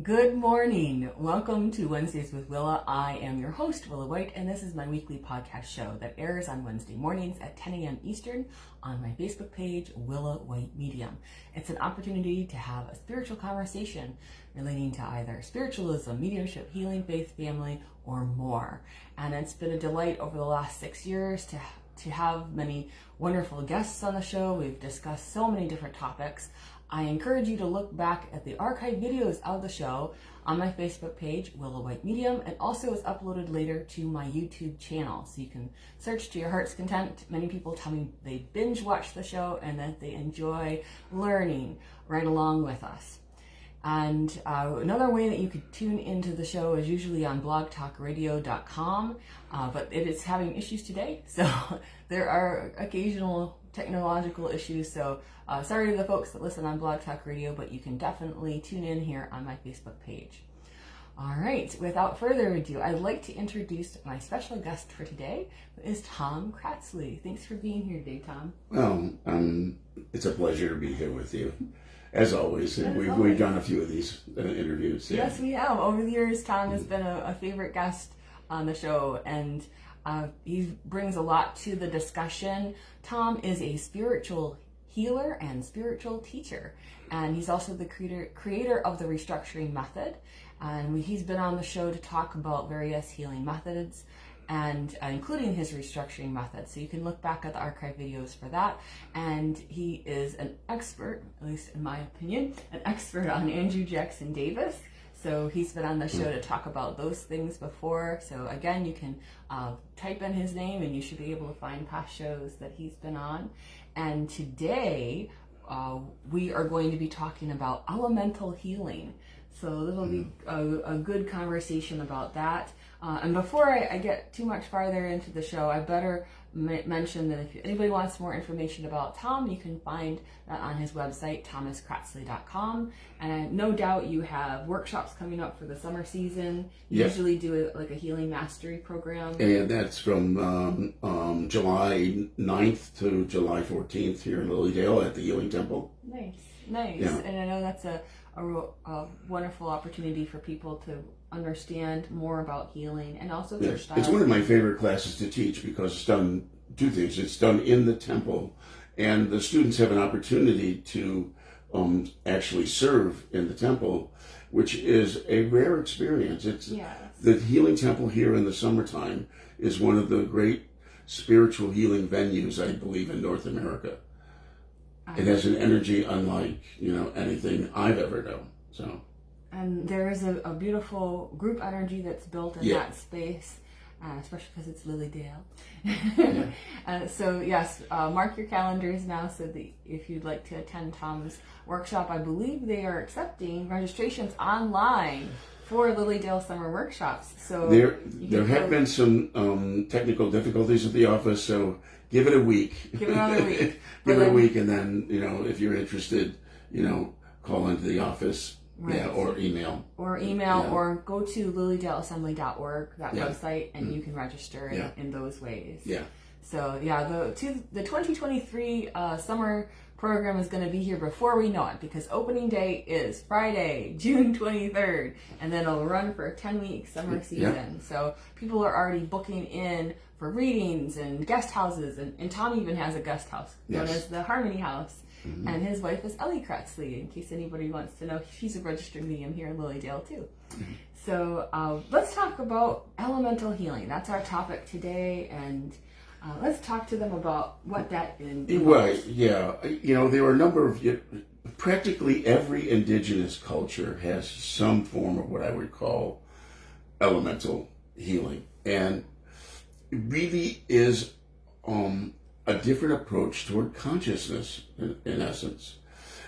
Good morning. Welcome to Wednesdays with Willa. I am your host, Willa White, and this is my weekly podcast show that airs on Wednesday mornings at 10 a.m. Eastern on my Facebook page, Willa White Medium. It's an opportunity to have a spiritual conversation relating to either spiritualism, mediumship, healing, faith, family, or more. And it's been a delight over the last 6 years to have many wonderful guests on the show. We've discussed so many different topics. I encourage you to look back at the archive videos of the show on my Facebook page, Willa White Medium, and also is uploaded later to my YouTube channel. So you can search to your heart's content. Many people tell me they binge watch the show and that they enjoy learning right along with us. And another way that you could tune into the show is usually on blogtalkradio.com, but it is having issues today, so there are occasional technological issues, so sorry to the folks that listen on Blog Talk Radio, but you can definitely tune in here on my Facebook page. All right, without further ado, I'd like to introduce my special guest for today, who is Tom Cratsley. Thanks for being here today, Tom. Well, it's a pleasure to be here with you, as always. And we've done a few of these interviews. Yeah. Yes, we have. Over the years, Tom has been a favorite guest on the show, and he brings a lot to the discussion. Tom is a spiritual healer and spiritual teacher, and he's also the creator of the restructuring method. And he's been on the show to talk about various healing methods, and including his restructuring method. So you can look back at the archive videos for that. And he is an expert, at least in my opinion, an expert on Andrew Jackson Davis. So he's been on the show to talk about those things before. So again, you can type in his name and you should be able to find past shows that he's been on. And today we are going to be talking about elemental healing. So this will be a good conversation about that. And before I get too much farther into the show, I better mention that if anybody wants more information about Tom, you can find that on his website, thomascratsley.com. And no doubt you have workshops coming up for the summer season. You usually do like a healing mastery program. And that's from July 9th to July 14th here in Lilydale at the Healing Temple. Nice. Yeah. And I know that's a wonderful opportunity for people to understand more about healing and also their style. It's one of my favorite classes to teach because it's done two things. It's done in the temple, and the students have an opportunity to actually serve in the temple, which is a rare experience. The Healing Temple here in the summertime is one of the great spiritual healing venues, I believe, in North America. It has an energy unlike, anything I've ever known. So. And there is a beautiful group energy that's built in that space, especially because it's Lilydale. So yes, mark your calendars now so that if you'd like to attend Tom's workshop, I believe they are accepting registrations online for Lilydale summer workshops. So there have been some technical difficulties at the office, so give it a week. Give it another week. Give it a week, and then if you're interested, call into the office. Right. Yeah, or email. Or go to lilydaleassembly.org, that website, and you can register in those ways. Yeah. So the 2023 summer program is going to be here before we know it, because opening day is Friday, June 23rd, and then it'll run for a 10-week summer season. So people are already booking in for readings and guest houses, and Tom even has a guest house known as the Harmony House. Mm-hmm. And his wife is Ellie Cratsley, in case anybody wants to know. She's a registered medium here in Lilydale, too. Mm-hmm. So let's talk about elemental healing. That's our topic today, and let's talk to them about what that involves. Right, yeah. There are a number of... Practically every indigenous culture has some form of what I would call elemental healing. And it really is... a different approach toward consciousness, in essence,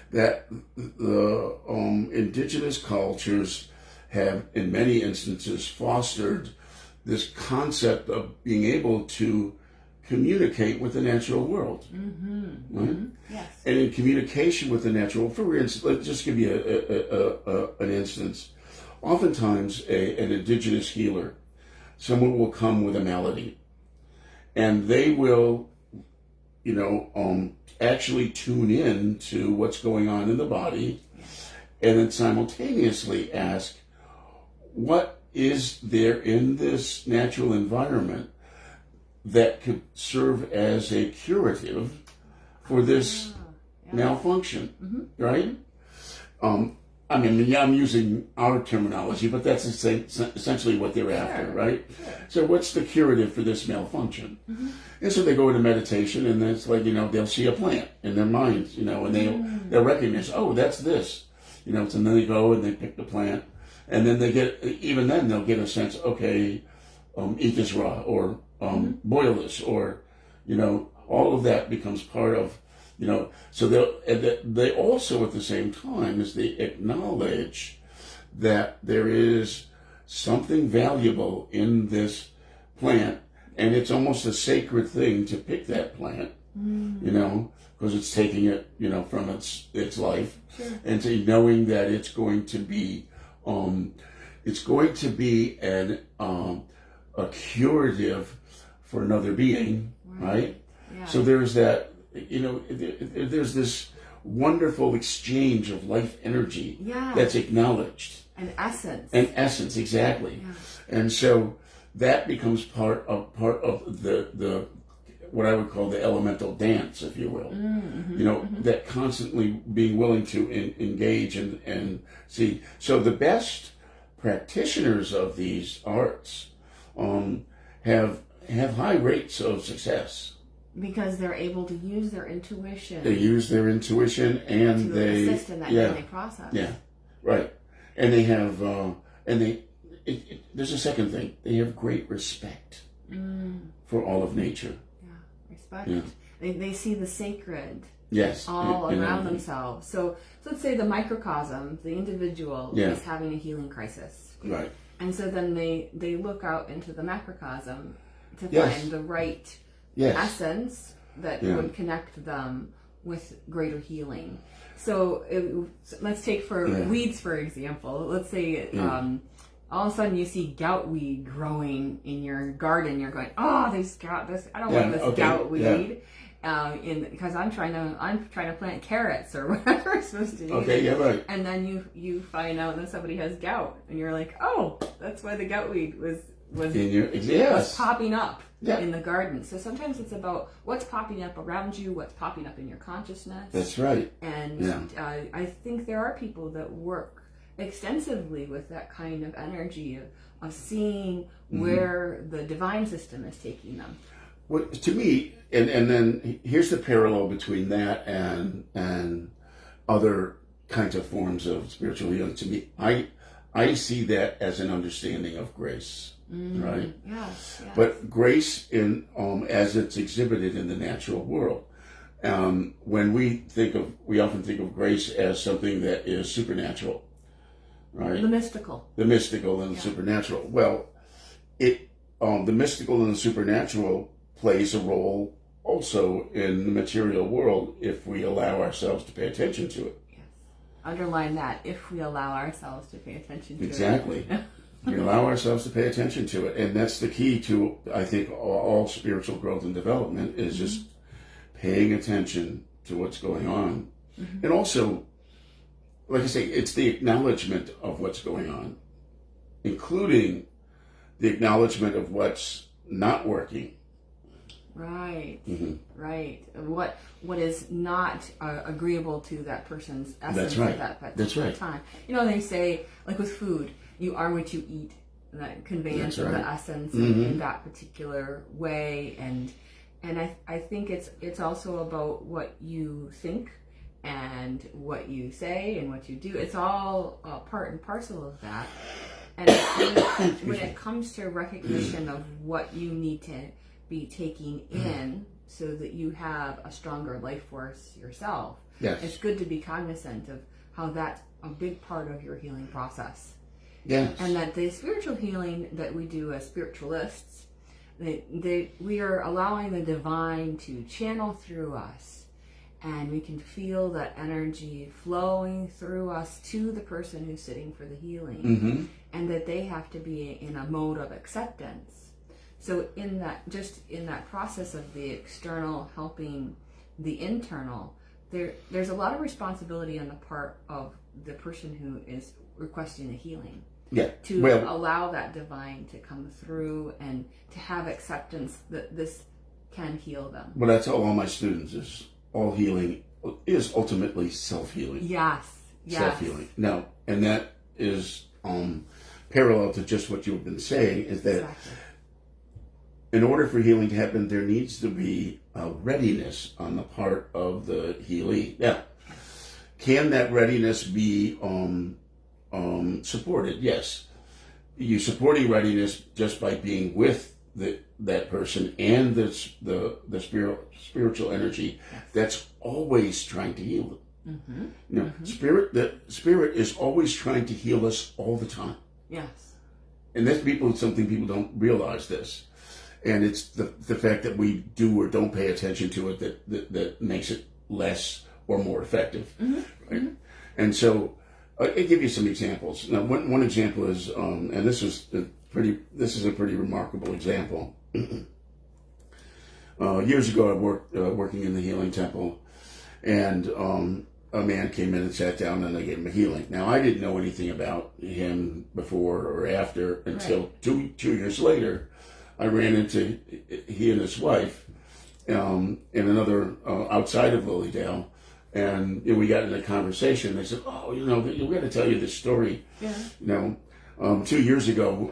that the indigenous cultures have, in many instances, fostered this concept of being able to communicate with the natural world. Mm-hmm. Right? Mm-hmm. Yes. And in communication with the natural, for instance, let's just give you an instance. Oftentimes, an indigenous healer, someone will come with a malady, and they will actually tune in to what's going on in the body and then simultaneously ask, what is there in this natural environment that could serve as a curative for this malfunction, right? I mean, I'm using our terminology, but that's essentially what they're after, right? Sure. So what's the curative for this malfunction? And so they go into meditation, and it's like, they'll see a plant in their minds, and they'll recognize, oh, that's this, and then they go and they pick the plant, and then they'll get a sense, okay, eat this raw, or boil this, or, all of that becomes part of, so they also at the same time as they acknowledge that there is something valuable in this plant, and it's almost a sacred thing to pick that plant, because it's taking it, from its life, and to knowing that it's going to be an a curative for another being, right? Yeah. So there's that. There's this wonderful exchange of life energy that's acknowledged. An essence. An essence, exactly. Yeah. And so that becomes part of the what I would call the elemental dance, if you will. That constantly being willing to engage and see. So the best practitioners of these arts have high rates of success. Because they're able to use their intuition. They use their intuition, and they assist in that healing process. Yeah, right. And they have, there's a second thing. They have great respect for all of nature. Yeah, respect. Yeah. They see the sacred. Yes. All around themselves. So let's say the microcosm, the individual, is having a healing crisis. Right. And so then they look out into the macrocosm to find the right essence that would connect them with greater healing. So let's take weeds, for example. Let's say all of a sudden you see gout weed growing in your garden. You're going, oh, there's gout. I don't want this gout weed. Because I'm trying to plant carrots or whatever it's supposed to be. Okay, yeah, right. And then you find out that somebody has gout, and you're like, oh, that's why the gout weed was popping up in the garden. So sometimes it's about what's popping up around you, what's popping up in your consciousness. That's right. And I think there are people that work extensively with that kind of energy of seeing where the divine system is taking them. Well, to me, and then here's the parallel between that and other kinds of forms of spiritual healing. To me, I see that as an understanding of grace, right? Yes. But grace as it's exhibited in the natural world. When we often think of grace as something that is supernatural, right? The mystical and the supernatural. Well, the mystical and the supernatural plays a role also in the material world if we allow ourselves to pay attention to it. Yes. Underline that, if we allow ourselves to pay attention to it. Exactly. We allow ourselves to pay attention to it. And that's the key to, I think, all spiritual growth and development is just paying attention to what's going on. And also, like I say, it's the acknowledgement of what's going on, including the acknowledgement of what's not working. Right, right. What is not agreeable to that person's essence at that particular time. They say, like with food, you are what you eat. That conveyance of the essence in that particular way, and I think it's also about what you think and what you say and what you do. It's all part and parcel of that. And when it comes to recognition of what you need to be taking in so that you have a stronger life force yourself. Yes. It's good to be cognizant of how that's a big part of your healing process. Yes. And that the spiritual healing that we do as spiritualists, we are allowing the divine to channel through us, and we can feel that energy flowing through us to the person who's sitting for the healing, and that they have to be in a mode of acceptance. So in that process of the external helping the internal, there's a lot of responsibility on the part of the person who is requesting the healing. Yeah. To allow that divine to come through and to have acceptance that this can heal them. Well, that's all my students is. All healing is ultimately self-healing. Yes. Self-healing. Now, and that is parallel to just what you've been saying, is that in order for healing to happen, there needs to be a readiness on the part of the healee. Now, can that readiness be supported? Yes. You're supporting readiness just by being with that person and the spiritual energy that's always trying to heal them. Mm-hmm. You know, spirit is always trying to heal us all the time. Yes. And that's something people don't realize this. And it's the fact that we do or don't pay attention to it that makes it less or more effective. Mm-hmm. Right? Mm-hmm. And so I'll give you some examples. Now, one example is, and this is a pretty remarkable example. Years ago, I worked working in the Healing Temple, and a man came in and sat down, and I gave him a healing. Now, I didn't know anything about him before or after until 2 years later. I ran into he and his wife in another outside of Lilydale, and we got in a conversation. They said, "Oh, we're going to tell you this story." Yeah. 2 years ago,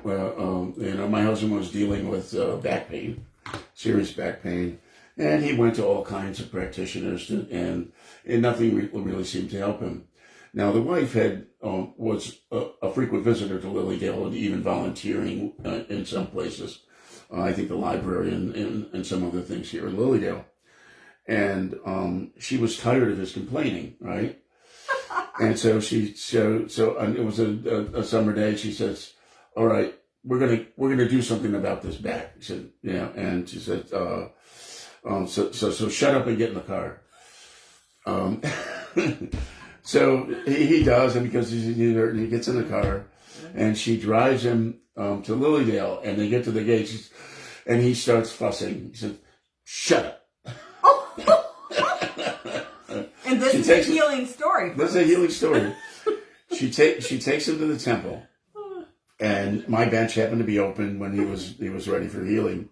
my husband was dealing with back pain, serious back pain, and he went to all kinds of practitioners, and nothing really seemed to help him. Now, the wife was a frequent visitor to Lilydale and even volunteering in some places. I think the library and some other things here in Lilydale. And she was tired of his complaining, right? And so and it was a summer day. She says, "All right, we're gonna do something about this back." She said, "Yeah," and she said, "So shut up and get in the car." So he does, and because he gets in the car, and she drives him to Lilydale, and they get to the gates, and he starts fussing. He said, "Shut up." And this is a healing story. This is a healing story. She takes him to the temple, and my bench happened to be open when he was ready for healing,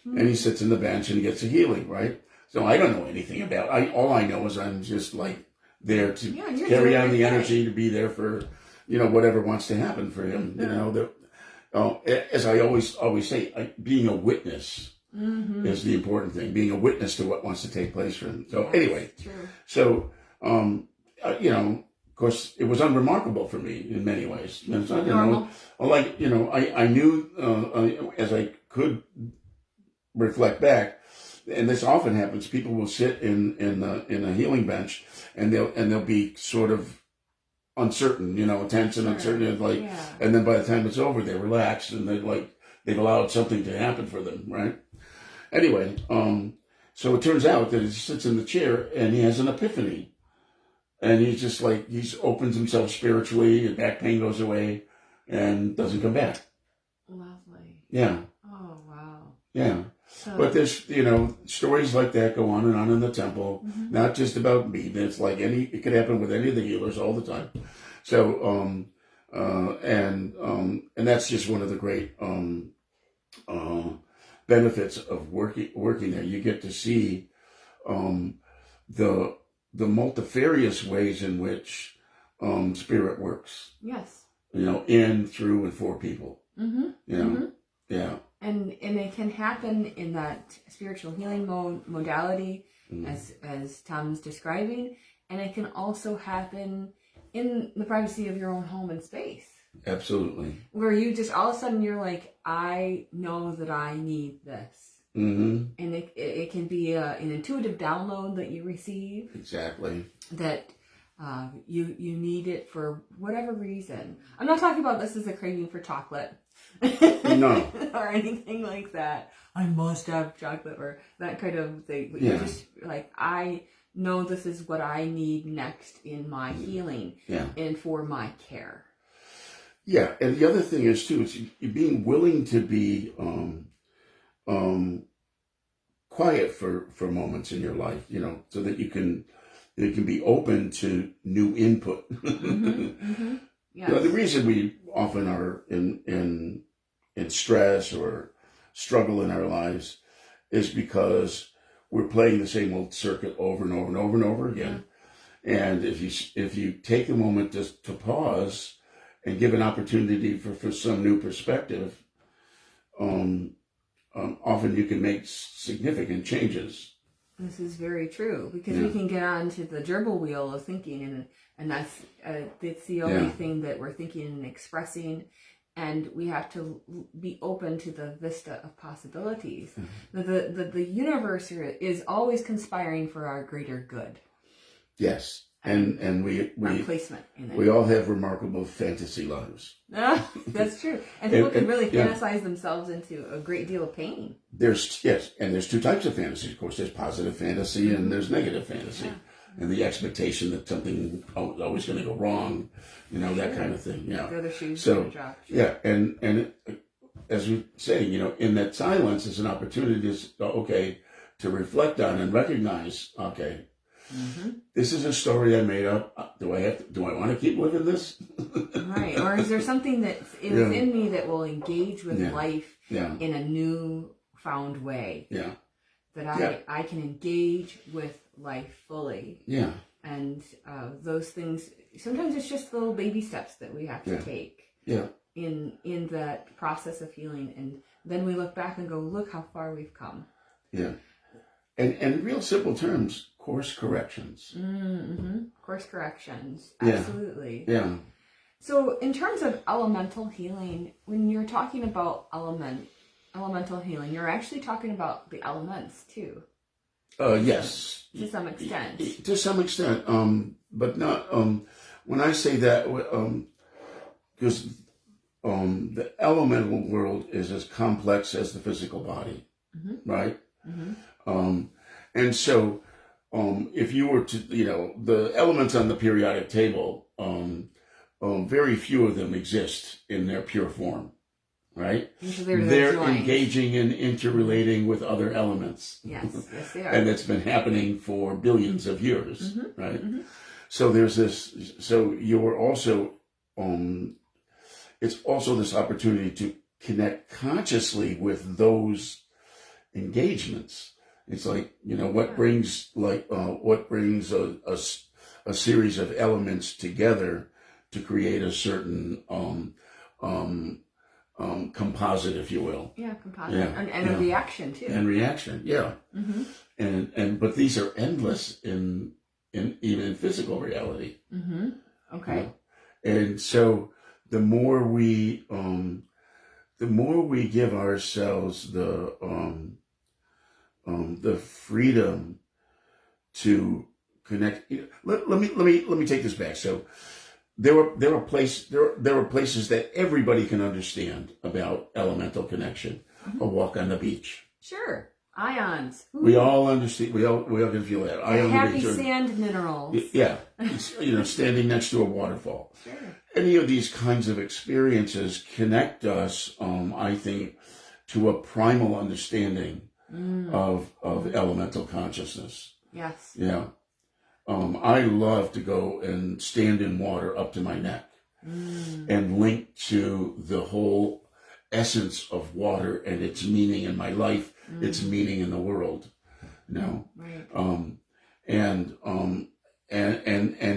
and he sits in the bench and he gets a healing, right? So I don't know anything about. All I know is I'm just like there to carry on the energy, to be there for whatever wants to happen for him. As I always say, being a witness. Mm-hmm. Is the important thing. Being a witness to what wants to take place for him. So anyway, so of course, it was unremarkable for me in many ways. And so, I knew as I could reflect back, and this often happens. People will sit in a healing bench, and they'll be sort of uncertain, tense and uncertain, and then by the time it's over, they relax and they've allowed something to happen for them, right? Anyway, so it turns out that he sits in the chair and he has an epiphany. And he's just he opens himself spiritually, and back pain goes away and doesn't come back. Lovely. Yeah. Oh, wow. Yeah. So, but there's, stories like that go on in the temple, not just about me. It's it could happen with any of the healers all the time. So, and that's just one of the great, benefits of working there. You get to see the multifarious ways in which spirit works. Yes. In, through, and for people. Mm-hmm. Yeah. And it can happen in that spiritual healing modality, as Tom's describing, and it can also happen in the privacy of your own home and space. Absolutely. Where you just all of a sudden you're like, I know that I need this. Mm-hmm. And it can be an intuitive download that you receive. Exactly. That you need it for whatever reason. I'm not talking about this as a craving for chocolate. No. Or anything like that. I must have chocolate or that kind of thing. But you're just I know this is what I need next in my healing and for my care. Yeah, and the other thing is too, is being willing to be quiet for moments in your life, so that you can it can be open to new input. Yes. You know, the reason we often are in stress or struggle in our lives is because we're playing the same old circuit over and over and over and over again. And if you take a moment to pause and give an opportunity for some new perspective, often you can make significant changes. This is very true, because we can get onto the gerbil wheel of thinking, and that's the only thing that we're thinking and expressing, and we have to be open to the vista of possibilities. The universe is always conspiring for our greater good. Yes, and we placement in it. We all have remarkable fantasy lives. That's true, and people can really fantasize themselves into a great deal of pain. There's two types of fantasy. Of course, there's positive fantasy and there's negative fantasy, and the expectation that something is always going to go wrong, you know, that kind of thing. Yeah. The other shoes So drop. yeah, and as we're saying, you know, in that silence is an opportunity to reflect on and recognize. Okay. This is a story I made up. Do I want to keep living this? Right. Or is there something that's within me that will engage with life in a new found way? Yeah. That I can engage with life fully. Yeah. And those things, sometimes it's just little baby steps that we have to take. Yeah. In that process of healing, and then we look back and go, look how far we've come. Yeah. And in real simple terms, course corrections. Course corrections. Absolutely. Yeah. So in terms of elemental healing, when you're talking about elemental healing, you're actually talking about the elements too. Yes. To some extent. To some extent. But not, when I say that, because the elemental world is as complex as the physical body, right? And so, if you were to, you know, the elements on the periodic table, very few of them exist in their pure form, right? So they're engaging and interrelating with other elements. Yes, they are. And it's been happening for billions of years, right? So there's this, so you're also, it's also this opportunity to connect consciously with those engagements. It's like, you know, what brings a series of elements together to create a certain composite, if you will. Yeah, composite. And a reaction too. And reaction, yeah. And but these are endless in even in physical reality. Okay. You know? And so the more we give ourselves the freedom to connect. Let me take this back. So there are places that everybody can understand about elemental connection. A walk on the beach. Sure. Ions. Ooh. We all understand. We all can feel that. Happy sand minerals. Yeah. You know, standing next to a waterfall. Sure. Any of these kinds of experiences connect us, I think, to a primal understanding of elemental consciousness. Yes. Yeah. I love to go and stand in water up to my neck and link to the whole essence of water and its meaning in my life, its meaning in the world. You know? Right. And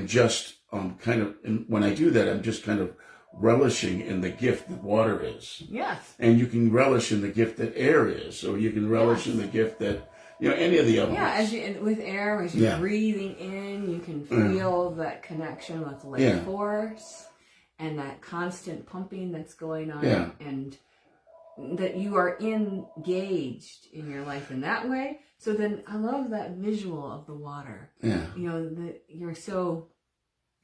just kind of, when I do that, I'm just kind of relishing in the gift that water is. Yes. And you can relish in the gift that air is, or you can relish in the gift that, you know, any of the elements. Yeah, with air, as you're breathing in, you can feel that connection with life force and that constant pumping that's going on, and that you are engaged in your life in that way. So then I love that visual of the water. Yeah. You know, that you're so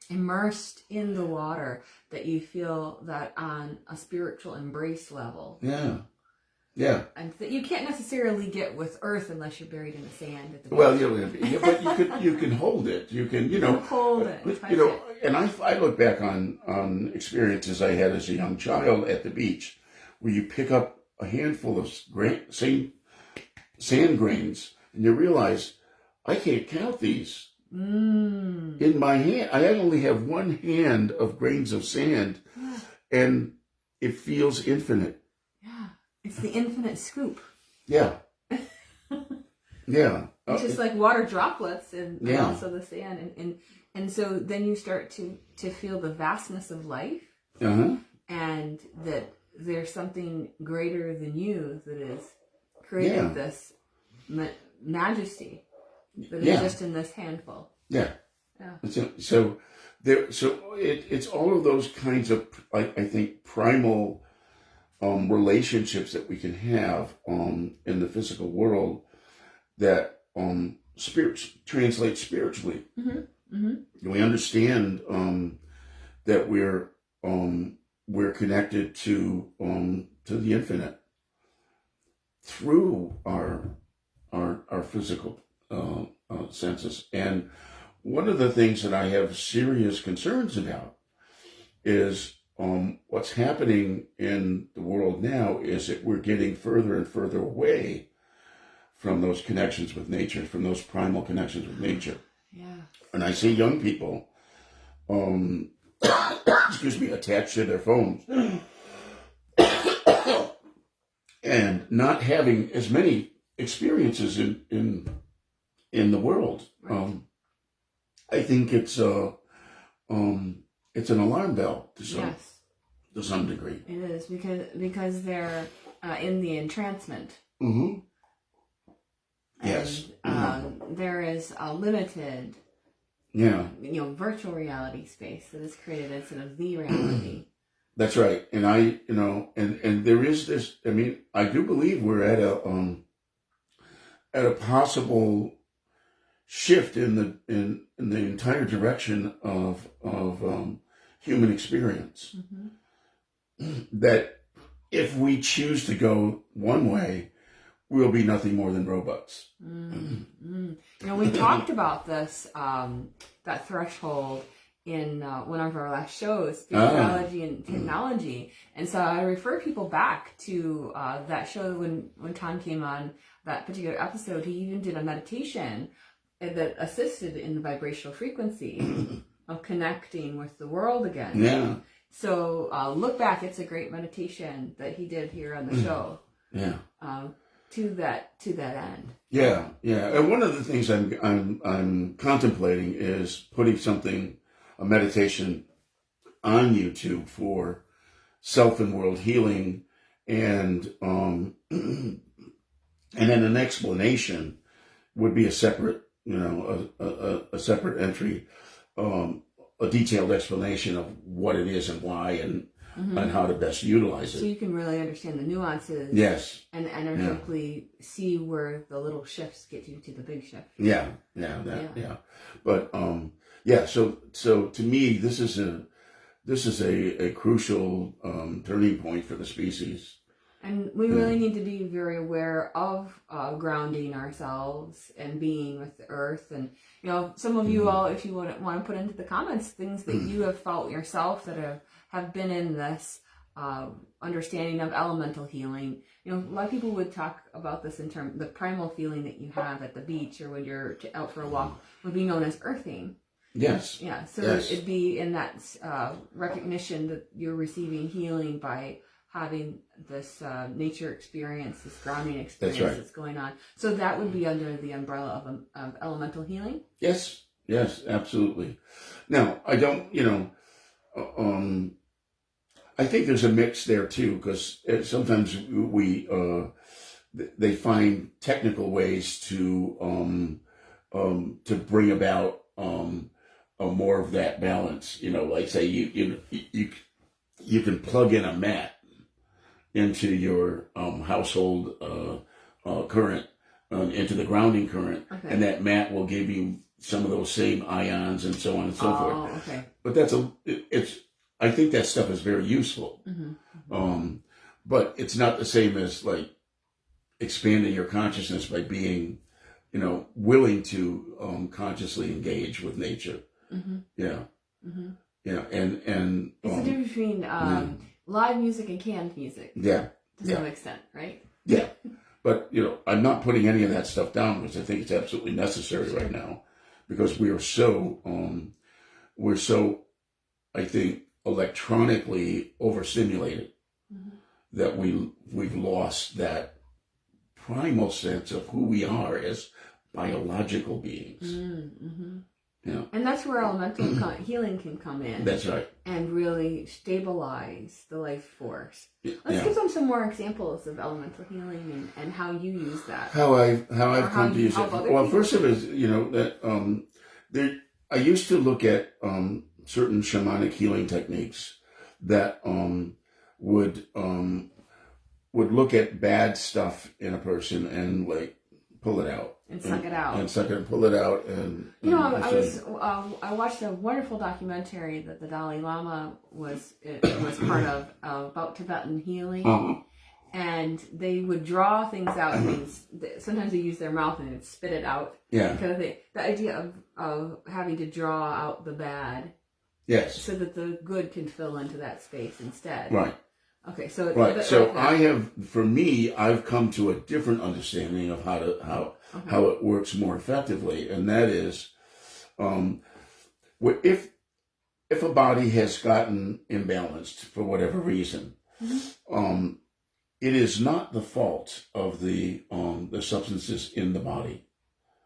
immersed in the water that you feel that on a spiritual embrace level. Yeah. Yeah. And that you can't necessarily get with earth unless you're buried in the sand at the well, but you can hold it. You can, you know, hold it. You know, and I look back on experiences I had as a young child at the beach, where you pick up a handful of sand grains and you realize, I can't count these. In my hand, I only have one hand of grains of sand, and it feels infinite. Yeah, it's the infinite scoop. Yeah. Yeah. It's just like water droplets and also the sand. And so then you start to feel the vastness of life, and that there's something greater than you that has created this majesty that is just in this handful. Yeah. Yeah. So it's all of those kinds of, I think, primal relationships that we can have in the physical world that translate spiritually. We understand that we're connected to the infinite through our physical senses. And one of the things that I have serious concerns about is what's happening in the world now is that we're getting further and further away from those connections with nature, from those primal connections with nature. Yeah. And I see young people, attached to their phones and not having as many experiences in the world. Right. I think it's an alarm bell to some degree. It is because they're in the entrancement. Mm-hmm. And, yes. There is a limited, virtual reality space that is created instead of the reality. That's right. And and there is this. I mean, I do believe we're at a possible shift in the entire direction of human experience. That if we choose to go one way, we'll be nothing more than robots. We talked about this, that threshold in one of our last shows, spirituality and technology. And so I refer people back to that show when Tom came on that particular episode. He even did a meditation that assisted in the vibrational frequency of connecting with the world again. Yeah. So look back. It's a great meditation that he did here on the show. Yeah. To that end. Yeah, yeah. And one of the things I'm contemplating is putting a meditation on YouTube for self and world healing, and then an explanation would be a separate, a separate entry, a detailed explanation of what it is and why and how to best utilize it. So you can really understand the nuances. Yes. And energetically see where the little shifts get you to the big shift. Yeah. But so to me, this is a crucial turning point for the species. And we really need to be very aware of grounding ourselves and being with the earth. And, some of you all, if you want to put into the comments things that you have felt yourself that have been in this understanding of elemental healing. A lot of people would talk about this in terms the primal feeling that you have at the beach or when you're out for a walk would be known as earthing. Yes. Yeah. So it'd be in that recognition that you're receiving healing by having this nature experience, this grounding experience that's going on. So that would be under the umbrella of elemental healing? Yes, absolutely. Now, I don't, I think there's a mix there too, because sometimes they find technical ways to bring about more of that balance. Like say you can plug in a mat into your household current, into the grounding current, and that mat will give you some of those same ions and so on and so forth. Okay. But I think that stuff is very useful. But it's not the same as like expanding your consciousness by being, willing to consciously engage with nature. Yeah. Yeah. And it's the difference between live music and canned music. Yeah. To some extent, right? Yeah. But, I'm not putting any of that stuff down because I think it's absolutely necessary right now. because we're so, I think, electronically overstimulated that we've lost that primal sense of who we are as biological beings. Yeah. And that's where elemental healing can come in. That's right. And really stabilize the life force. Let's Yeah. give them some more examples of elemental healing and how you use that. How I've come to use it. help other Well, people. first of it is, that I used to look at certain shamanic healing techniques that would look at bad stuff in a person and like pull it out. And suck it out. And suck it and pull it out. And I watched a wonderful documentary that the Dalai Lama was part of about Tibetan healing. And they would draw things out. Sometimes they use their mouth and they'd spit it out. Yeah. Because the idea of having to draw out the bad. Yes. So that the good can fill into that space instead. Right. Okay. So right. So I've come to a different understanding of how it works more effectively, and that is, if a body has gotten imbalanced for whatever reason, it is not the fault of the substances in the body.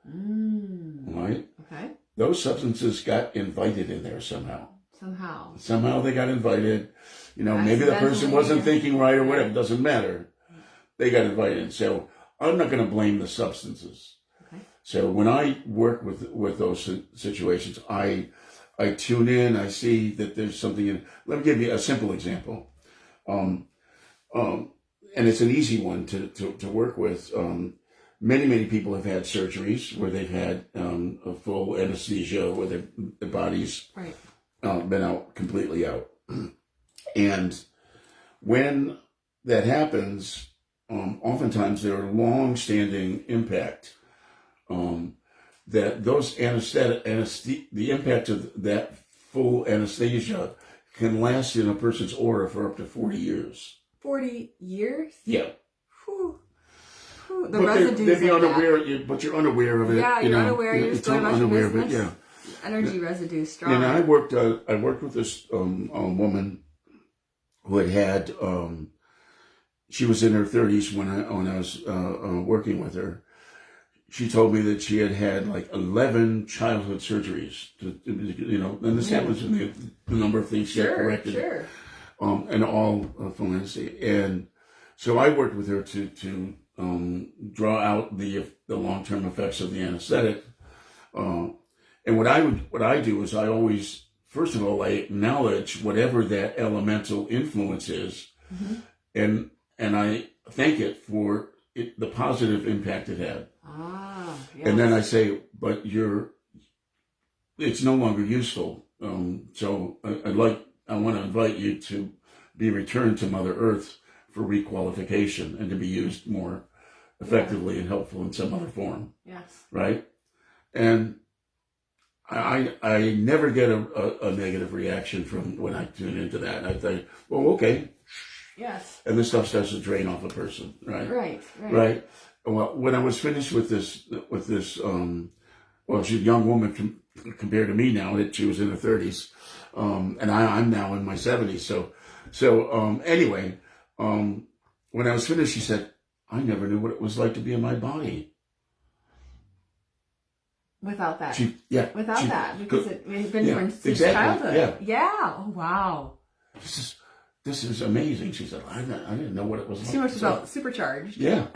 Right? Okay. Those substances got invited in there somehow. Somehow they got invited. Maybe the person wasn't thinking right or whatever. It doesn't matter. They got invited. So I'm not going to blame the substances. Okay. So when I work with those situations, I tune in. I see that there's something in. Let me give you a simple example. And it's an easy one to work with. Many people have had surgeries where they've had a full anesthesia, where their body's been out completely out. And when that happens, oftentimes there are long-standing impact. That those the impact of that full anesthesia can last in a person's aura for up to 40 years. 40 years? Yeah. Whew. The but residues they're unaware, but you're unaware of it. Yeah, you're unaware. You're just going about your business. Yeah. Energy residue strong. And I worked with this woman who had she was in her 30s when I was working with her. She told me that she had like 11 childhood surgeries. And this happens in the number of things she had corrected. Sure. And all from anesthesia. And so I worked with her to draw out the long-term effects of the anesthetic. And what I do is I always, first of all, I acknowledge whatever that elemental influence is, and I thank it for the positive impact it had. Yes. And then I say, but it's no longer useful. So I want to invite you to be returned to Mother Earth for requalification and to be used more effectively and helpful in some other form. Yes. Right? And I never get a negative reaction from when I tune into that. And I think, well, okay. Yes. And this stuff starts to drain off a person, right? Right. Well, when I was finished with this, she's a young woman compared to me now, that she was in her 30s, and I'm now in my 70s. So anyway, when I was finished, she said, I never knew what it was like to be in my body. Without that. Because it had been since childhood. Yeah. Oh, wow. This is amazing. She said, I didn't know what it was like. She must have felt supercharged. Yeah.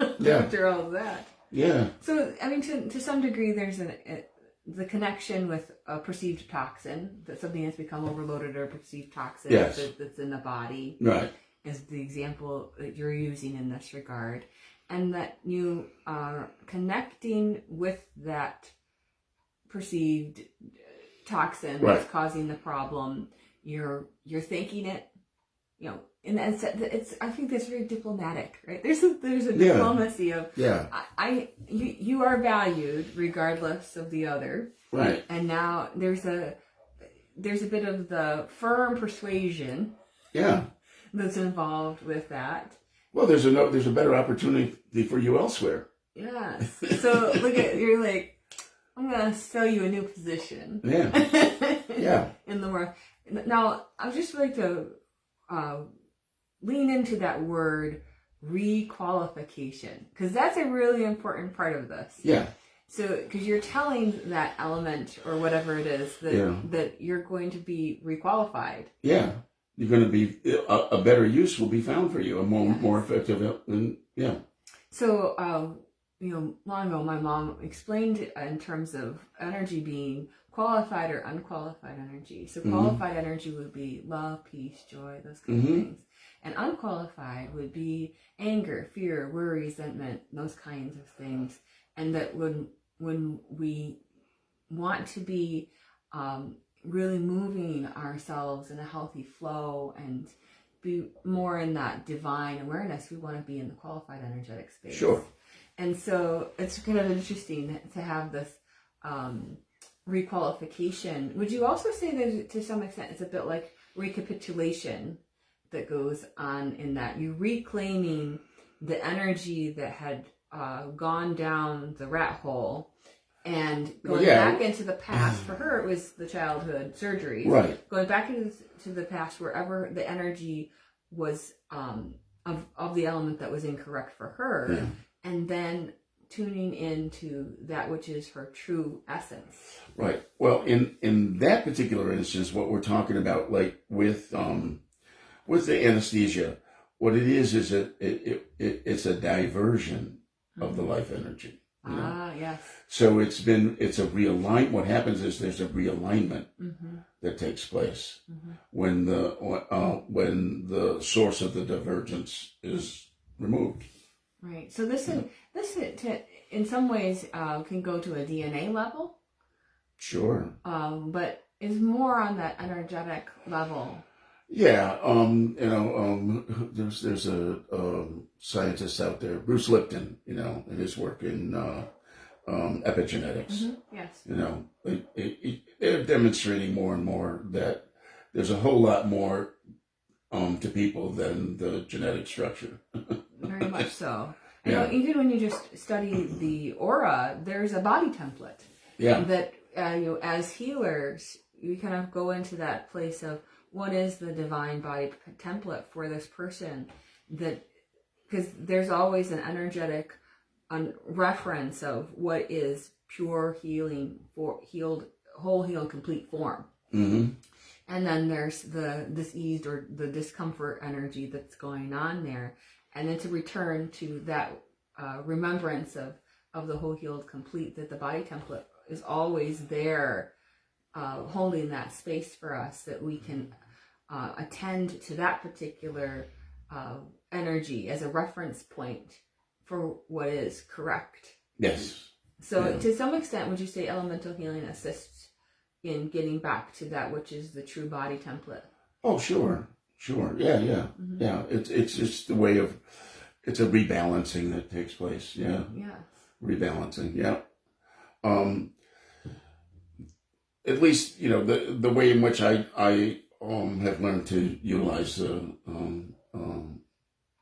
After all of that. Yeah. So, I mean, to some degree, there's the connection with a perceived toxin, that something has become overloaded or a perceived toxin that's in the body. Right. Is the example that you're using in this regard. And that you are connecting with that perceived toxin that's causing the problem. You're thinking it, and it's. I think that's very diplomatic, right? There's a diplomacy of you are valued regardless of the other, right? And now there's a bit of the firm persuasion, that's involved with that. Well, there's a better opportunity for you elsewhere. Yes. So you're like, I'm gonna sell you a new position. Yeah. Yeah. In the world. Now, I would just like to lean into that word requalification, because that's a really important part of this. Yeah. So, because you're telling that element or whatever it is that you're going to be requalified. Yeah. You're going to be, a better use will be found for you, a more effective, yeah. So, long ago, my mom explained in terms of energy being qualified or unqualified energy. So qualified energy would be love, peace, joy, those kind of things. And unqualified would be anger, fear, worry, resentment, those kinds of things. And that when we want to be really moving ourselves in a healthy flow and be more in that divine awareness, we want to be in the qualified energetic space. Sure. And so it's kind of interesting to have this requalification. Would you also say that to some extent it's a bit like recapitulation that goes on in that you're reclaiming the energy that had gone down the rat hole and going back into the past? For her, it was the childhood surgeries. Right. Going back into the past, wherever the energy was of the element that was incorrect for her. Yeah. And then tuning into that which is her true essence. Right. Well, in that particular instance, what we're talking about, like with the anesthesia, what it is it's a diversion of the life energy. You know? Ah, yes. So it's a realignment. What happens is there's a realignment that takes place when the source of the divergence is removed. Right. So this in some ways can go to a DNA level. Sure. But is more on that energetic level. Yeah. There's a scientist out there, Bruce Lipton, in his work in epigenetics. Yes. They're demonstrating more and more that there's a whole lot more to people than the genetic structure. Very much so. And even when you just study the aura, there's a body template. Yeah. That as healers, we kind of go into that place of what is the divine body template for this person, that because there's always an energetic reference of what is pure healing for whole healed complete form. And then there's the diseased or the discomfort energy that's going on there. And then to return to that remembrance of the whole healed complete, that the body template is always there, holding that space for us, that we can attend to that particular energy as a reference point for what is correct. Yes. So to some extent, would you say elemental healing assists in getting back to that which is the true body template? Oh, sure. Yeah. Yeah. It's just the way of, it's a rebalancing that takes place. Yeah. Yeah. Rebalancing. Yeah. At least, the way in which I have learned to utilize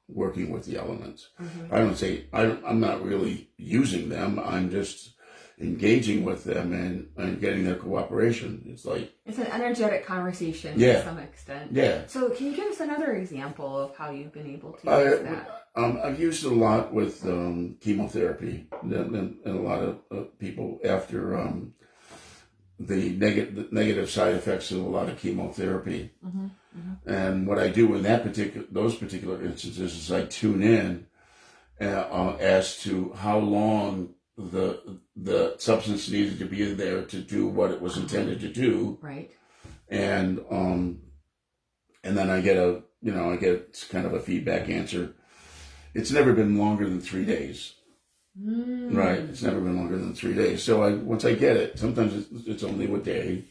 working with the elements. I don't say, I'm not really using them. I'm just engaging with them and getting their cooperation. It's an energetic conversation to some extent. Yeah. So can you give us another example of how you've been able to use that? I've used it a lot with chemotherapy, and a lot of people after the negative side effects of a lot of chemotherapy. And what I do in those particular instances is I tune in as to how long the substance needed to be there to do what it was intended to do. Right. And then I get kind of a feedback answer. It's never been longer than 3 days. Right. It's never been longer than 3 days. So once I get it, sometimes it's only a day.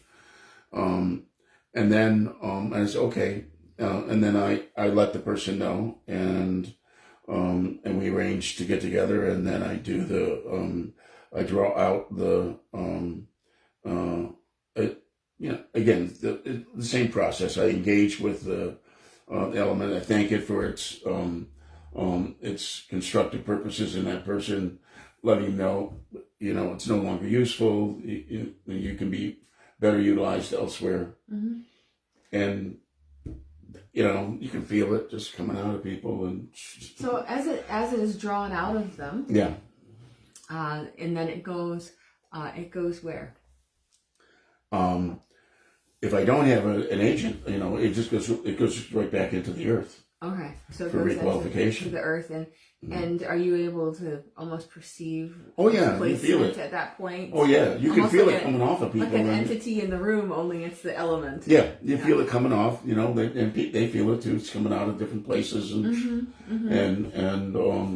And then it's okay. And then I let the person know, and we arrange to get together, and then I do I draw out the again, the same process. I engage with the element. I thank it for its constructive purposes in that person, letting him know it's no longer useful. You can be better utilized elsewhere. Mm-hmm. And, you can feel it just coming out of people. And so as it is drawn out of them, yeah. And then it goes where? If I don't have an agent, it goes right back into the earth. Okay, so it for goes requalification into the earth, and are you able to almost perceive? Oh yeah, you feel it at that point. Oh yeah, you can feel it coming off of people. Like an entity in the room, only it's the element. Yeah, you feel it coming off. They feel it too. It's coming out of different places and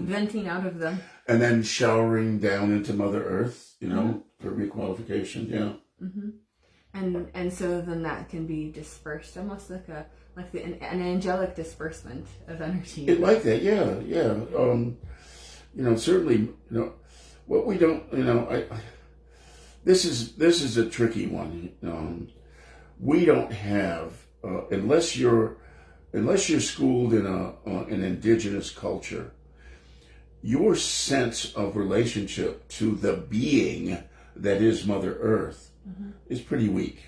venting out of them, and then showering down into Mother Earth. For requalification. Yeah. Mm-hmm. And so then that can be dispersed, almost like an angelic disbursement of energy. Like that, yeah. Certainly, what we don't, this is a tricky one. We don't have, unless you're schooled in an indigenous culture, your sense of relationship to the being that is Mother Earth is pretty weak.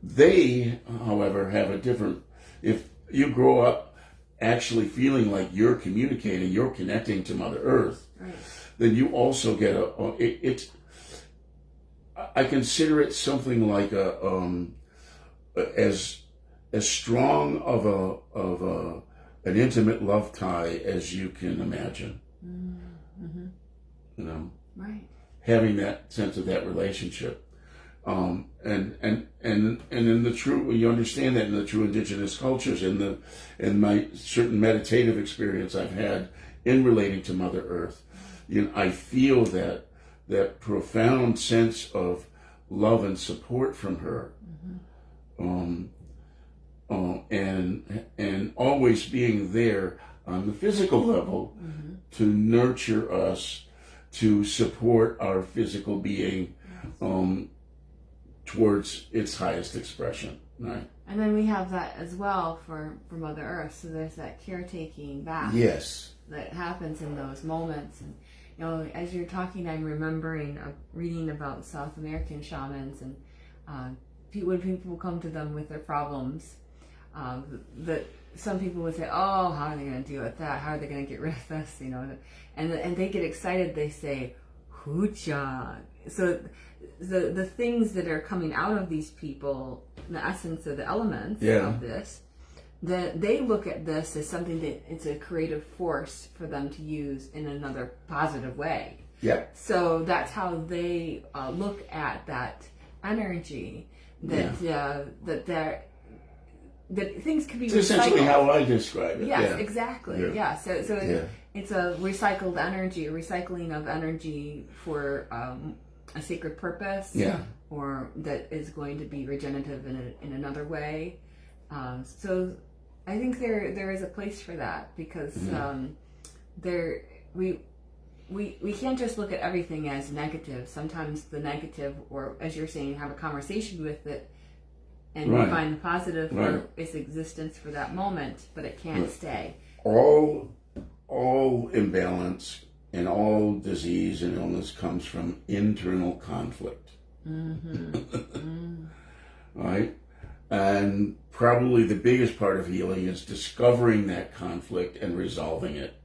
They, however, have a different. If you grow up actually feeling like you're communicating, you're connecting to Mother Earth, right, then you also get I consider it something like as strong of an intimate love tie as you can imagine. Right. Having that sense of that relationship. And in the true, you understand that in the true indigenous cultures, in my certain meditative experience I've had in relating to Mother Earth, I feel that profound sense of love and support from her, and always being there on the physical level to nurture us, to support our physical being. Towards its highest expression, right? And then we have that as well for Mother Earth. So there's that caretaking back. Yes. That happens in those moments. And, as you're talking, I'm remembering reading about South American shamans and when people come to them with their problems, that some people would say, oh, how are they going to deal with that? How are they going to get rid of this? And they get excited. They say, Hoocha. So the things that are coming out of these people, the essence of the elements of this, that they look at this as something that it's a creative force for them to use in another positive way. Yeah. So that's how they look at that energy. That things can be recycled. It's essentially how I describe it. Yes, exactly. Yeah. So it's a recycled energy, a recycling of energy for a sacred purpose. Yeah. Or that is going to be regenerative in another way. So I think there is a place for that because we can't just look at everything as negative. Sometimes the negative, or as you're saying, have a conversation with it and find the positive for its existence for that moment, but it can't stay. All imbalance and all disease and illness comes from internal conflict. Right? And probably the biggest part of healing is discovering that conflict and resolving it.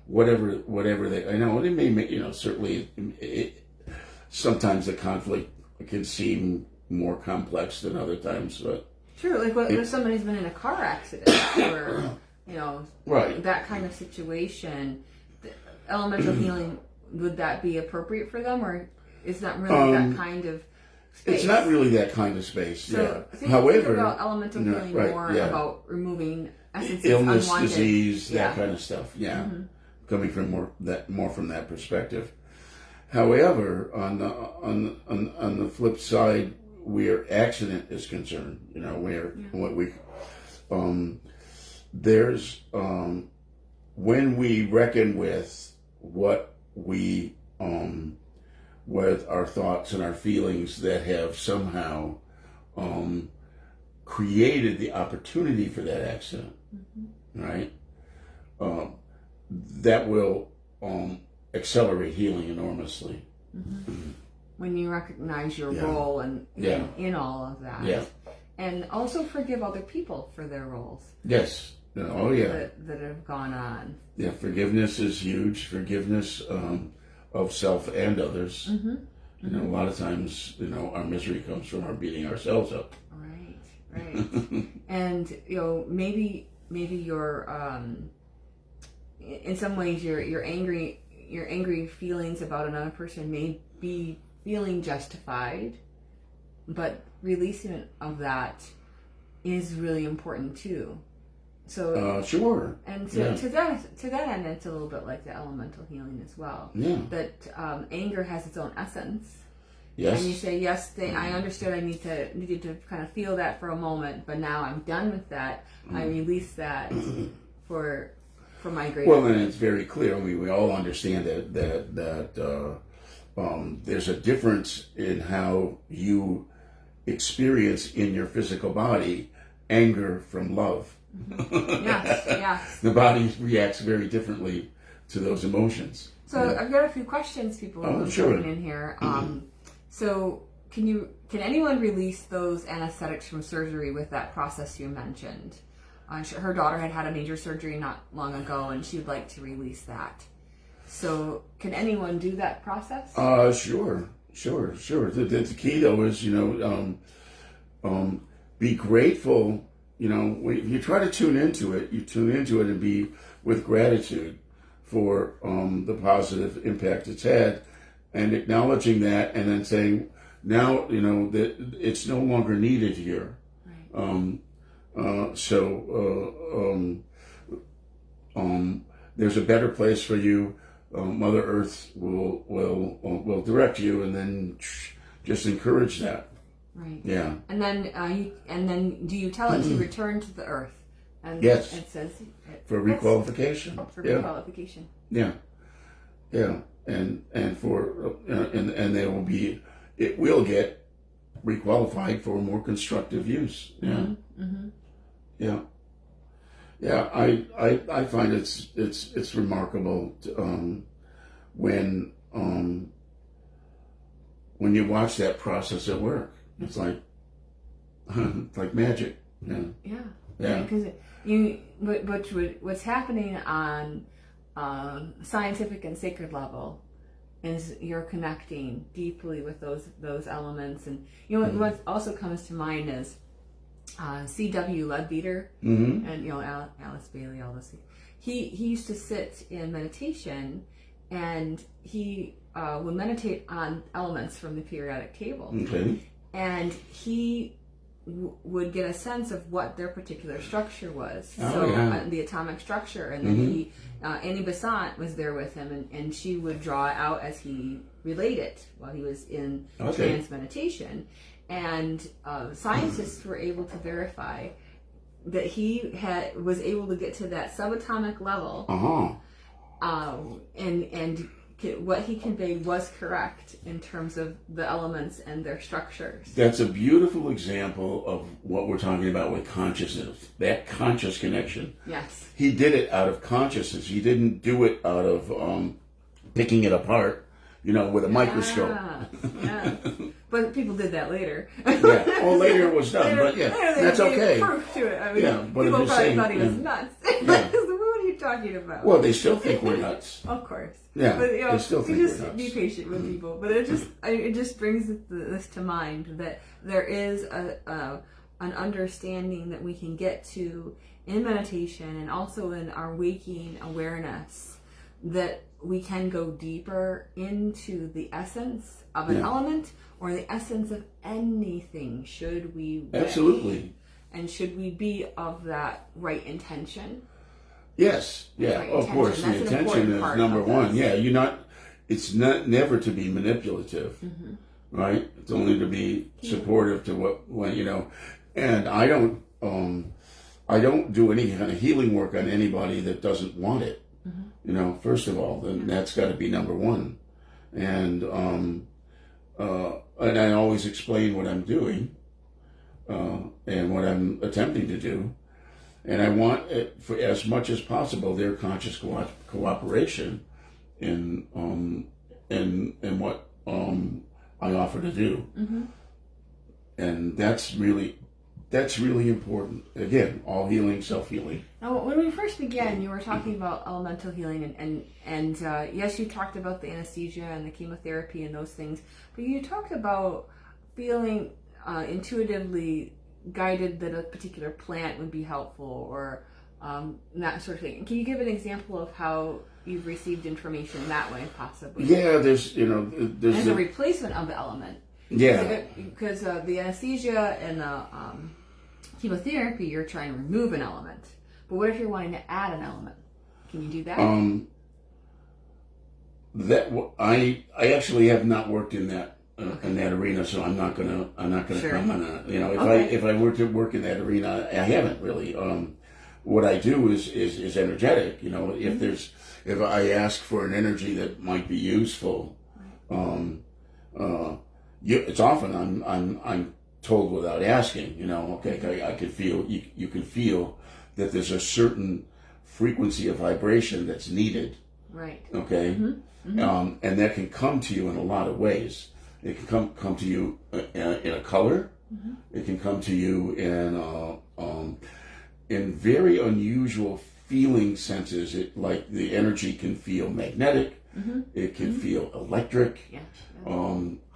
Whatever they, I know it may make, certainly sometimes the conflict can seem more complex than other times, but true. Like if somebody's been in a car accident or that kind of situation, elemental healing, would that be appropriate for them, or is that really that kind of space? It's not really that kind of space. So think about elemental healing more about removing essences, illness, unwanted disease, that kind of stuff. Coming from more from that perspective. However, on the flip side, where accident is concerned, what we there's when we reckon with what we with our thoughts and our feelings that have somehow created the opportunity for that accident, right? that will accelerate healing enormously. When you recognize your role in all of that. Yeah. And also forgive other people for their roles. Yes. Oh, yeah. That have gone on. Yeah, forgiveness is huge. Forgiveness of self and others. You know, a lot of times, you know, our misery comes from our beating ourselves up. Right. And, you know, maybe you're, in some ways, your angry feelings about another person may be feeling justified, but releasing of that is really important too. So sure. And so to that end, it's a little bit like the elemental healing as well. Yeah. That anger has its own essence. Yes. And you say, yes, I understood. I needed to kind of feel that for a moment, but now I'm done with that. I release that for my greater. Well, and it's very clear. We all understand that there's a difference in how you experience in your physical body anger from love. Yes. The body reacts very differently to those emotions. So I've got a few questions people have been in here. So can anyone release those anesthetics from surgery with that process you mentioned? Her daughter had a major surgery not long ago, and she would like to release that. So can anyone do that process? Sure. The key though is, be grateful. You know, if you try to tune into it, and be with gratitude for the positive impact it's had, and acknowledging that, and then saying, now, you know, that it's no longer needed here. Right. There's a better place for you. Mother Earth will direct you, and then just encourage that. Right. Yeah. And then do you tell it to return to the Earth? And yes. It says for requalification. Requalification. Yeah. And for and it will get requalified for more constructive use. Yeah. Yeah. Yeah, I find it's remarkable when you watch that process at work. It's like magic. Yeah. Because what's happening on scientific and sacred level is you're connecting deeply with those elements, and what also comes to mind is C.W. Leadbeater and Alice Bailey, all those things. He used to sit in meditation, and he would meditate on elements from the periodic table. Okay. And he would get a sense of what their particular structure was. The atomic structure, and then Annie Besant was there with him, and she would draw it out as he relayed it while he was in trance meditation. And scientists were able to verify that he was able to get to that subatomic level, and what he conveyed was correct in terms of the elements and their structures. That's a beautiful example of what we're talking about with consciousness, that conscious connection. Yes. He did it out of consciousness. He didn't do it out of picking it apart, with a microscope. Yeah. But people did that later. Well, later it was done, but that's okay. Proof to it. I mean, but people probably thought he was nuts. What are you talking about? Well, they still think we're nuts. Of course. Yeah, but they still think we're nuts. Be patient with people. But it just brings this to mind that there is an understanding that we can get to in meditation and also in our waking awareness, that we can go deeper into the essence of an element or the essence of anything, should we wish. Absolutely. And should we be of that right intention? Yes. Yeah. Right, of course, the intention is number one. Yeah. It's not never to be manipulative, right? It's only to be supportive to and I don't do any kind of healing work on anybody that doesn't want it. First of all, then that's got to be number one. And I always explain what I'm doing and what I'm attempting to do. And I want it for as much as possible their conscious cooperation in what I offer to do. Mm-hmm. And that's really important. Again, all healing, self-healing. Now, when we first began, you were talking about elemental healing, and yes, you talked about the anesthesia and the chemotherapy and those things, but you talked about feeling intuitively guided that a particular plant would be helpful, or that sort of thing. Can you give an example of how you've received information that way, possibly? Yeah, there's a replacement of the element. Yeah, because the anesthesia and the chemotherapy, you're trying to remove an element. But what if you're wanting to add an element? Can you do that? I actually have not worked in that in that arena, so I'm not gonna Sure. comment on that. You know, Okay. if I were to work in that arena, I haven't really. What I do is energetic. You know, if I ask for an energy that might be useful, it's often I'm told without asking. You know, okay, I could feel you can feel that there's a certain frequency of vibration that's needed. Right. Okay. Mm-hmm. Mm-hmm. And that can come to you in a lot of ways. It can come to you in a color. Mm-hmm. It can come to you in very unusual feeling senses. Like the energy can feel magnetic. Mm-hmm. It can mm-hmm. feel electric. Yeah.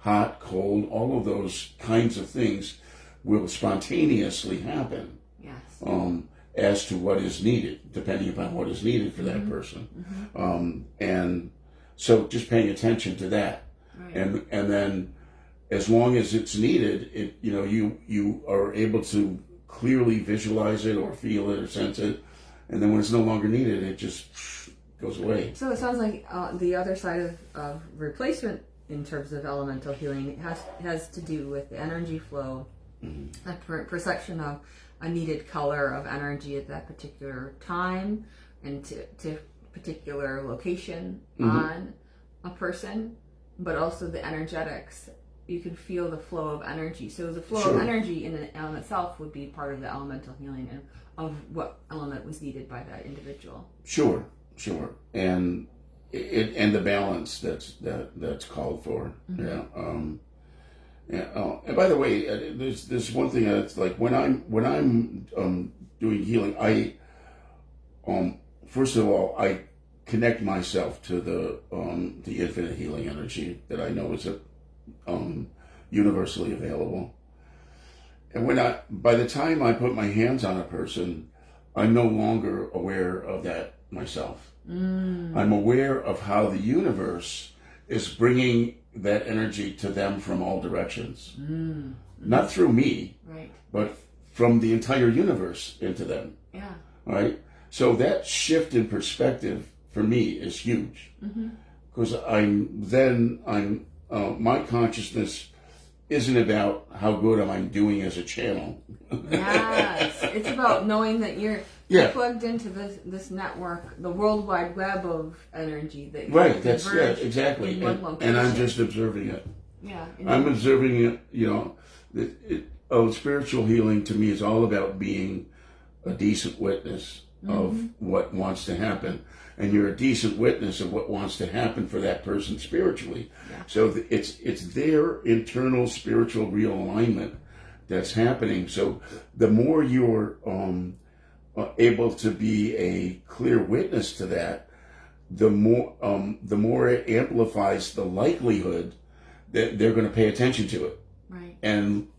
Hot, cold. All of those kinds of things will spontaneously happen. Yes. As to what is needed, depending upon what is needed for that mm-hmm. person. Mm-hmm. And so just paying attention to that. Right. And then as long as it's needed, you are able to clearly visualize it or feel it or sense it. And then when it's no longer needed, it just goes away. So it sounds like the other side of replacement in terms of elemental healing has to do with the energy flow, mm-hmm. a perception of a needed color of energy at that particular time and to particular location mm-hmm. on a person, but also the energetics. You can feel the flow of energy. So the flow of energy in and itself would be part of the elemental healing and of what element was needed by that individual. Sure. And the balance that's called for. Mm-hmm. And by the way, there's one thing that's like when I'm doing healing, I first of all I connect myself to the infinite healing energy that I know is universally available. And by the time I put my hands on a person, I'm no longer aware of that myself. I'm aware of how the universe is bringing that energy to them from all directions. Not through me, right, but from the entire universe into them. Yeah. Right? So that shift in perspective for me is huge. Because my consciousness isn't about how good am I doing as a channel. Yes, it's about knowing that you're plugged into this network, the World Wide Web of energy that right. That's exactly, and I'm just observing it. Yeah, I'm observing it. Spiritual healing to me is all about being a decent witness of what wants to happen. And you're a decent witness of what wants to happen for that person spiritually. Yeah. So it's their internal spiritual realignment that's happening. So the more you're able to be a clear witness to that, the more it amplifies the likelihood that they're going to pay attention to it. Right. And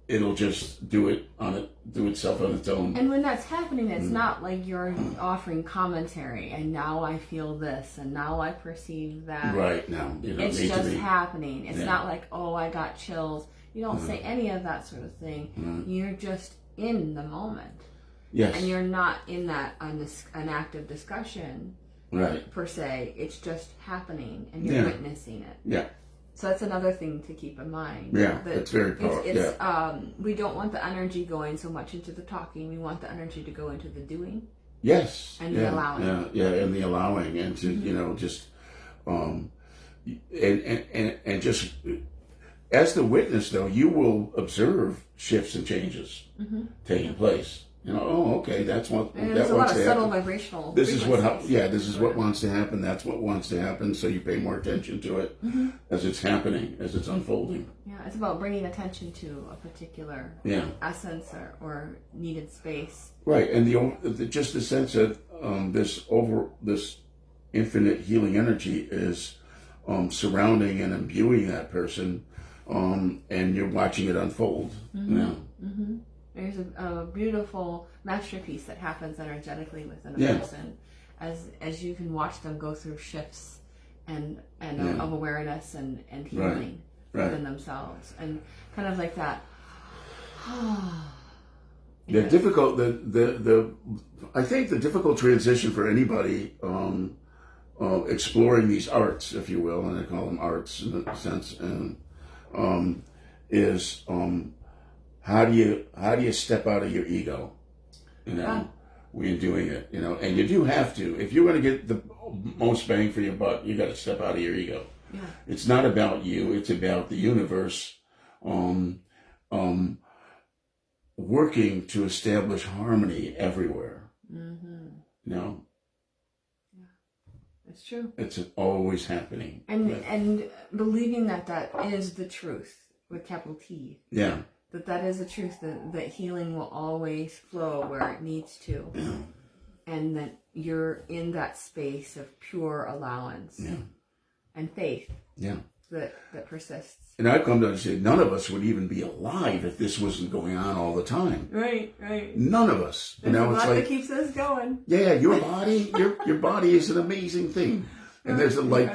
it'll just do itself on its own. And when that's happening, it's not like you're offering commentary, and now I feel this, and now I perceive that. Right, now. It's just happening. It's not like, oh, I got chills. You don't say any of that sort of thing. You're just in the moment. Yes. And you're not in that an active discussion, right, per se. It's just happening, and you're witnessing it. Yeah. So that's another thing to keep in mind. Yeah, that's very powerful. We don't want the energy going so much into the talking. We want the energy to go into the doing. Yes. And the allowing. And the allowing, and to just and just as the witness, though, you will observe shifts and changes taking place. Oh, okay, that's what And that there's a lot wants of to subtle happen. vibrational This is frequencies. this is what wants to happen. That's what wants to happen. So you pay more attention to it as it's happening, as it's unfolding. Yeah, it's about bringing attention to a particular essence or needed space. Right, and just the sense that this infinite healing energy is surrounding and imbuing that person, and you're watching it unfold. There's a beautiful masterpiece that happens energetically within a person as you can watch them go through shifts and of awareness and healing within themselves, and kind of like that. I think the difficult transition for anybody exploring these arts, if you will, and I call them arts in a sense, and is how do you step out of your ego, when doing it, and you do have to. If you're going to get the most bang for your buck, you got to step out of your ego. Yeah. It's not about you; it's about the universe, working to establish harmony everywhere. Yeah, it's true. It's always happening, and believing that is the truth with capital T. Yeah. That is the truth, that healing will always flow where it needs to. Yeah. And that you're in that space of pure allowance and faith that persists. And I've come to understand none of us would even be alive if this wasn't going on all the time. Right. None of us. There's a lot that keeps us going. Yeah, your body, your body is an amazing thing. And there's like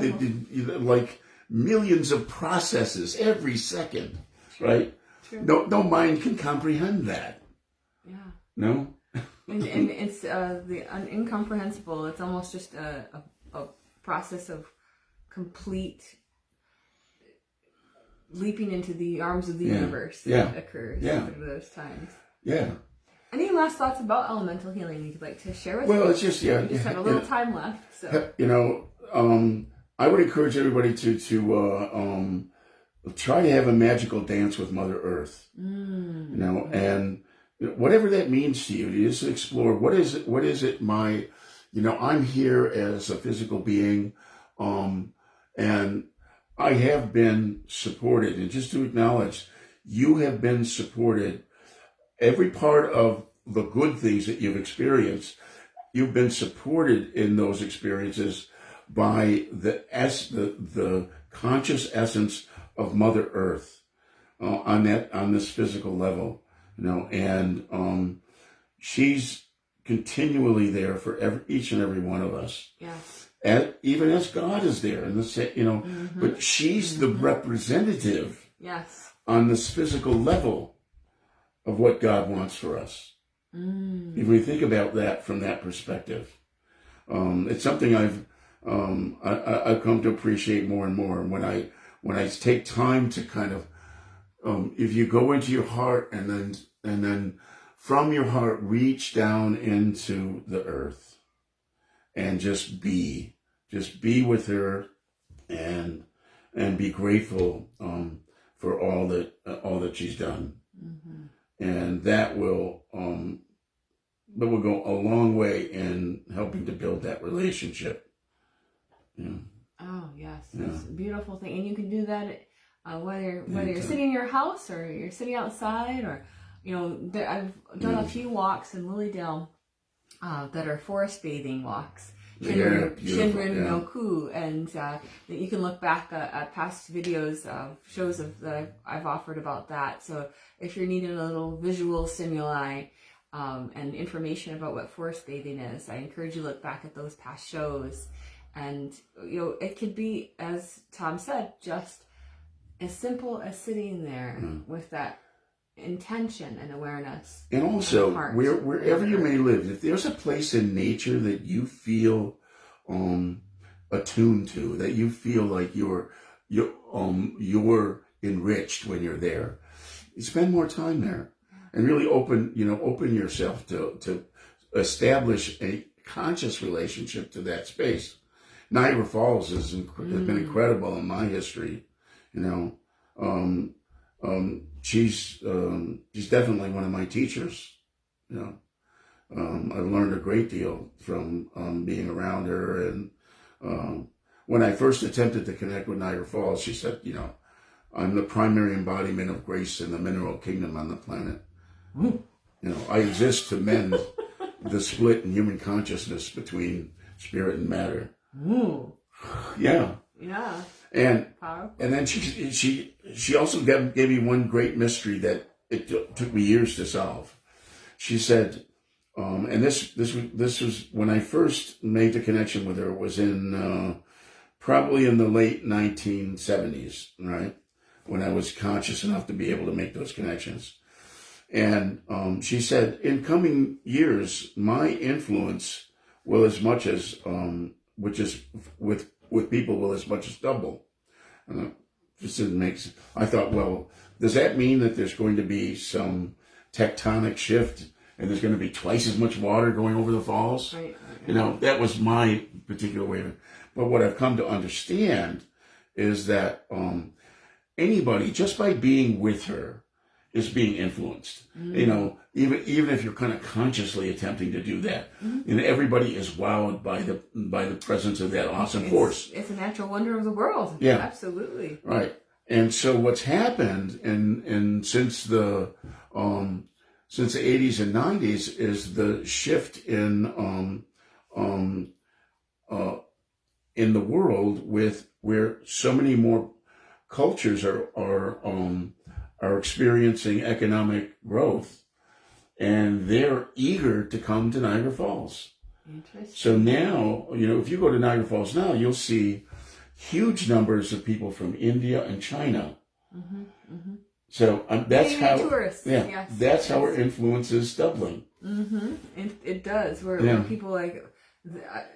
millions of processes every second, right? True. No mind can comprehend that. Yeah. No? and it's the incomprehensible. It's almost just a process of complete leaping into the arms of the universe that occurs through those times. Yeah. Any last thoughts about elemental healing you'd like to share with us? Well, it's just, we just have a little time left. So I would encourage everybody to try to have a magical dance with Mother Earth. And whatever that means to you just explore what is it I'm here as a physical being, and I have been supported, and just to acknowledge you have been supported. Every part of the good things that you've experienced, you've been supported in those experiences by the conscious essence of Mother Earth on this physical level, and she's continually there for each and every one of us. Yes. Even as God is there, but she's the representative. Yes. On this physical level of what God wants for us. If we think about that from that perspective, it's something I've come to appreciate more and more. And when I take time to kind of, if you go into your heart and then from your heart reach down into the earth and just be with her and be grateful for all that she's done. And that will go a long way in helping to build that relationship. Yeah. Oh yes, it's a beautiful thing, and you can do that whether you're sitting in your house or you're sitting outside, or I've done a few walks in Lilydale that are forest bathing walks. Shinrin no Ku, and you can look back at past videos of shows that I've offered about that. So if you're needing a little visual stimuli and information about what forest bathing is, I encourage you to look back at those past shows. And it could be, as Tom said, just as simple as sitting there with that intention and awareness. And also, wherever you may live, if there's a place in nature that you feel attuned to, that you feel like you're enriched when you're there, you spend more time there and really open yourself to establish a conscious relationship to that space. Niagara Falls has been incredible in my history. She's definitely one of my teachers. I've learned a great deal from being around her. And when I first attempted to connect with Niagara Falls, she said, I'm the primary embodiment of grace in the mineral kingdom on the planet. Mm. I exist to mend the split in human consciousness between spirit and matter. Ooh. Yeah. Yeah. And Powerful. and then she also gave me one great mystery that it took me years to solve. She said, and this was when I first made the connection with her, was in probably in the late 1970s, right? When I was conscious enough to be able to make those connections. And she said, in coming years, my influence will as much as, which is with people, will as much as double. And it just didn't make sense. I thought, well, does that mean that there's going to be some tectonic shift and there's going to be twice as much water going over the falls? Right. That was my particular way of it. But what I've come to understand is that anybody, just by being with her, is being influenced. Mm. Even if you're kind of consciously attempting to do that, everybody is wowed by the presence of that awesome force. It's a natural wonder of the world. Yeah, absolutely. Right. And so what's happened, and since the 80s and 90s, is the shift in the world where so many more cultures are experiencing economic growth, and they're eager to come to Niagara Falls. Interesting. So now, if you go to Niagara Falls now, you'll see huge numbers of people from India and China. Mm-hmm, mm-hmm. So that's how tourists. Yeah, yes, that's how our influence is doubling. Mm-hmm. It does. Where people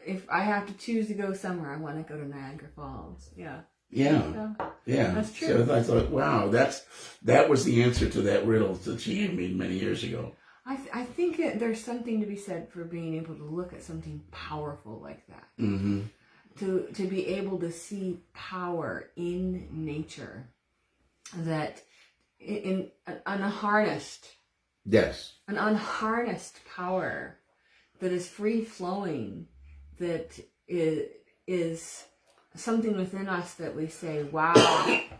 if I have to choose to go somewhere, I want to go to Niagara Falls. Yeah. Yeah. That's true. So I thought, wow, that was the answer to that riddle that she gave me many years ago. I think there's something to be said for being able to look at something powerful like that. Mm-hmm. To be able to see power in nature, that in an unharnessed. Yes. An unharnessed power that is free flowing, that is something within us that we say, wow,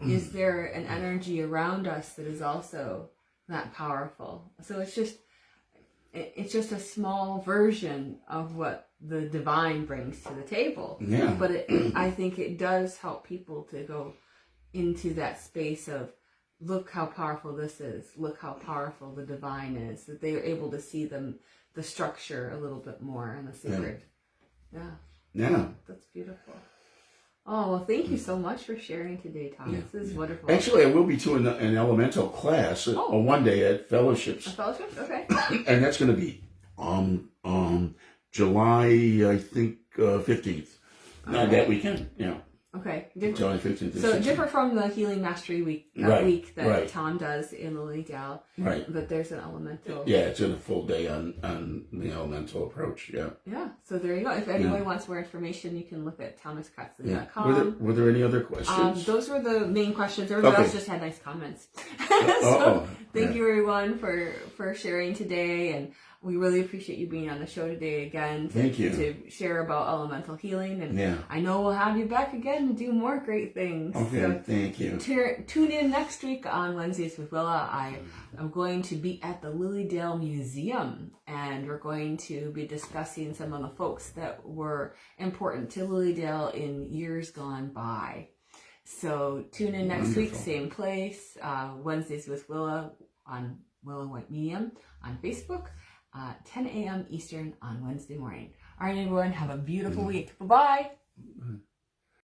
is there an energy around us that is also that powerful? So it's just a small version of what the divine brings to the table. Yeah. But I think it does help people to go into that space of, look how powerful this is. Look how powerful the divine is. That they are able to see the structure a little bit more and the sacred. Yeah. That's beautiful. Oh, well, thank you so much for sharing today, Tom. Yeah. This is wonderful. Actually, I will be doing an elemental class one day at Fellowships. A Fellowships? Okay. And that's going to be July, I think, 15th. That weekend, yeah. Okay. July 15th. So different from the Healing Mastery week that Tom does in Lilydale. Right. But there's an elemental. Yeah, it's in a full day on the elemental approach, yeah. Yeah, so there you go. If anybody wants more information, you can look at thomascratsley.com. Yeah. Were there any other questions? Those were the main questions. Everybody else just had nice comments. So thank you everyone for sharing today, and we really appreciate you being on the show today again to share about elemental healing. And I know we'll have you back again to do more great things. Okay, so thank you. Tune in next week on Wednesdays with Willa. I am going to be at the Lilydale Museum, and we're going to be discussing some of the folks that were important to Lilydale in years gone by. So tune in next week, same place, Wednesdays with Willa on Willa White Medium on Facebook. 10 a.m. Eastern on Wednesday morning. All right, everyone, have a beautiful week. Bye-bye.